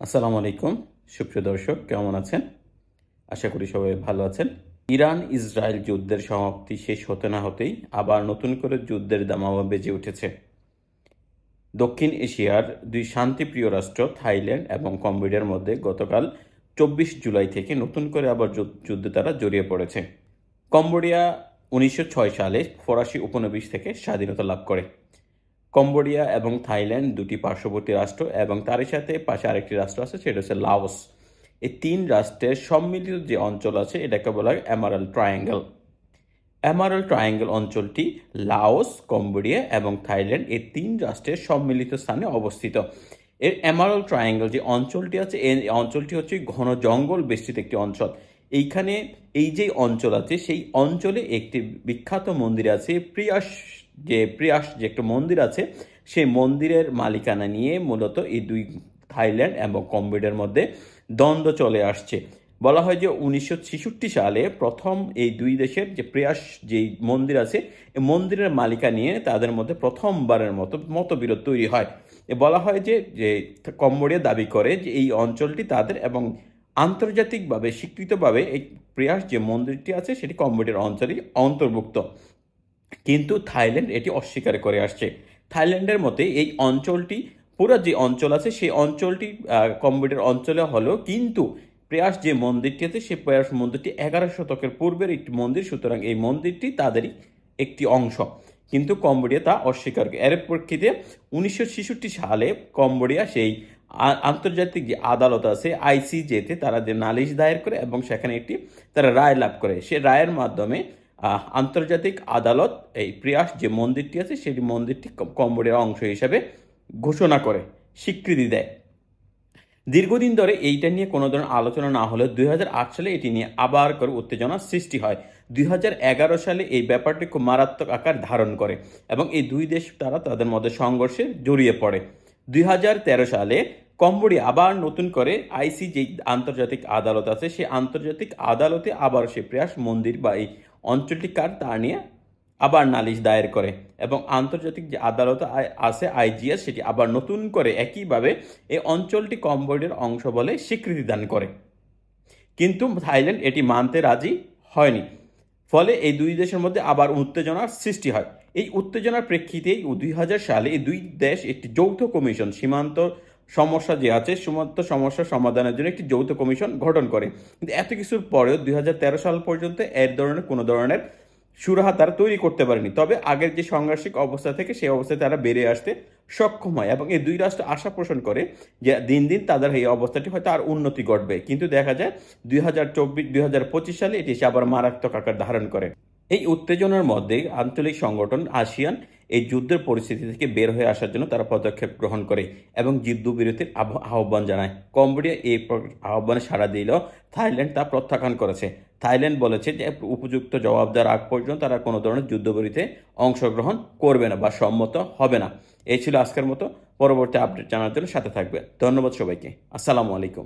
আসসালামু আলাইকুম সুপ্রিয় দর্শক, কেমন আছেন? আশা করি সবাই ভালো আছেন। ইরান ইসরায়েল যুদ্ধের সমাপ্তি শেষ হতে না হতেই আবার নতুন করে যুদ্ধের দামামা বেজে উঠেছে। দক্ষিণ এশিয়ার দুই শান্তিপ্রিয় রাষ্ট্র থাইল্যান্ড এবং কম্বোডিয়ার মধ্যে গতকাল 24 জুলাই থেকে নতুন করে আবার যুদ্ধে তারা জড়িয়ে পড়েছে। কম্বোডিয়া 1906 সালে ফরাসি উপনিবেশ থেকে স্বাধীনতা লাভ করে। কম্বোডিয়া এবং থাইল্যান্ড দুটি পার্শ্ববর্তী রাষ্ট্র এবং তারই সাথে পাশে আরেকটি রাষ্ট্র আছে, সেটা হচ্ছে লাওস। এই তিন রাষ্ট্রের সম্মিলিত যে অঞ্চল আছে এটাকে বলা হয় এমারাল্ড ট্রায়াঙ্গেল। এমারাল্ড ট্রায়াঙ্গেল অঞ্চলটি লাওস, কম্বোডিয়া এবং থাইল্যান্ড এই তিন রাষ্ট্রের সম্মিলিত স্থানে অবস্থিত। এর এমারাল্ড ট্রায়াঙ্গেল যে অঞ্চলটি আছে, এই অঞ্চলটি হচ্ছে ঘন জঙ্গল বেষ্টিত একটি অঞ্চল। এইখানে এই যে অঞ্চল আছে সেই অঞ্চলে একটি বিখ্যাত মন্দির আছে, প্রিয়াস যে একটা মন্দির আছে, সেই মন্দিরের মালিকানা নিয়ে মূলত এই দুই থাইল্যান্ড এবং কম্বোডিয়ার মধ্যে দ্বন্দ্ব চলে আসছে। বলা হয় যে 1966 সালে প্রথম এই দুই দেশের যে প্রিয়াস যেই মন্দির আছে এই মন্দিরের মালিকা নিয়ে তাদের মধ্যে প্রথমবারের মতো মতবিরোধ তৈরি হয়। বলা হয় যে কম্বোডিয়া দাবি করে যে এই অঞ্চলটি তাদের এবং আন্তর্জাতিকভাবে স্বীকৃতভাবে এই প্রিয়াস যে মন্দিরটি আছে সেটি কম্বোডিয়ার অঞ্চলেই অন্তর্ভুক্ত, কিন্তু থাইল্যান্ড এটি অস্বীকার করে আসছে। থাইল্যান্ডের মতে এই অঞ্চলটি পুরো যে অঞ্চল আছে সেই অঞ্চলটি কম্বোডিয়ার অঞ্চলে হলো, কিন্তু প্রিয়াস যে মন্দিরটি আছে সেই প্রিয়াস মন্দিরটি 11 শতকের পূর্বের একটি মন্দির, সুতরাং এই মন্দিরটি তাদেরই একটি অংশ, কিন্তু কম্বোডিয়া তা অস্বীকার করে। এর প্রেক্ষিতে 1966 সালে কম্বোডিয়া সেই আন্তর্জাতিক যে আদালত আছে আইসিজেতে তারা যে নালিশ দায়ের করে এবং সেখানে একটি তারা রায় লাভ করে। সে রায়ের মাধ্যমে আন্তর্জাতিক আদালত এই প্রিয়াস যে মন্দিরটি আছে সেই মন্দিরটি কম্বোডিয়ার অংশ হিসেবে ঘোষণা করে, স্বীকৃতি দেয়। দীর্ঘদিন ধরে এইটা নিয়ে কোনো ধরনের আলোচনা না হলেও 2008 সালে এটি নিয়ে আবার করে উত্তেজনার সৃষ্টি হয়। 2011 সালে এই ব্যাপারটি খুব মারাত্মক আকার ধারণ করে এবং এই দুই দেশ তাদের মধ্যে সংঘর্ষে জড়িয়ে পড়ে। 2013 সালে কম্বোডিয়া আবার নতুন করে আইসি যে আন্তর্জাতিক আদালত আছে সেই আন্তর্জাতিক আদালতে আবার সে প্রিয়াস মন্দির বা এই অঞ্চলটি কার তা নিয়ে আবার নালিশ দায়ের করে এবং আন্তর্জাতিক যে আদালত আছে আইজিএস সেটি আবার নতুন করে একইভাবে এই অঞ্চলটি কম্বোডিয়ার অংশ বলে স্বীকৃতি দান করে, কিন্তু থাইল্যান্ড এটি মানতে রাজি হয়নি। ফলে এই দুই দেশের মধ্যে আবার উত্তেজনার সৃষ্টি হয়। এই উত্তেজনার প্রেক্ষিতে 2000 সালে এই দুই দেশ একটি যৌথ কমিশন, সীমান্ত সমস্যা যে আছে সীমান্ত সমস্যা সমাধানের জন্য একটি যৌথ কমিশন গঠন করে। কিন্তু এত কিছুর পরেও 2013 সাল পর্যন্ত এর ধরনের কোনো ধরনের সুরাহা তারা তৈরি করতে পারেনি। তবে আগের যে সাংঘর্ষিক অবস্থা থেকে সেই অবস্থায় তারা বেরিয়ে আসতে সক্ষম হয় এবং এই দুই রাষ্ট্র আশা পোষণ করে যে দিন দিন তাদের এই অবস্থাটি হয়তো আর উন্নতি ঘটবে, কিন্তু দেখা যায় 2025 সালে এটি এসে আবার মারাত্মক আকার ধারণ করে। এই উত্তেজনার মধ্যে আঞ্চলিক সংগঠন আসিয়ান এই যুদ্ধের পরিস্থিতি থেকে বের হয়ে আসার জন্য তারা পদক্ষেপ গ্রহণ করে এবং যুদ্ধবিরতির আহ্বান জানায়। কম্বোডিয়া এই আহ্বানে সাড়া দিলেও থাইল্যান্ড তা প্রত্যাখ্যান করেছে। থাইল্যান্ড বলেছে যে উপযুক্ত জবাব দেওয়ার আগ পর্যন্ত তারা কোনো ধরনের যুদ্ধবিরতিতে অংশগ্রহণ করবে না বা সম্মত হবে না। এই ছিল আজকের মতো। পরবর্তী আপডেট জানার জন্য সাথে থাকবে। ধন্যবাদ সবাইকে। আসসালামু আলাইকুম।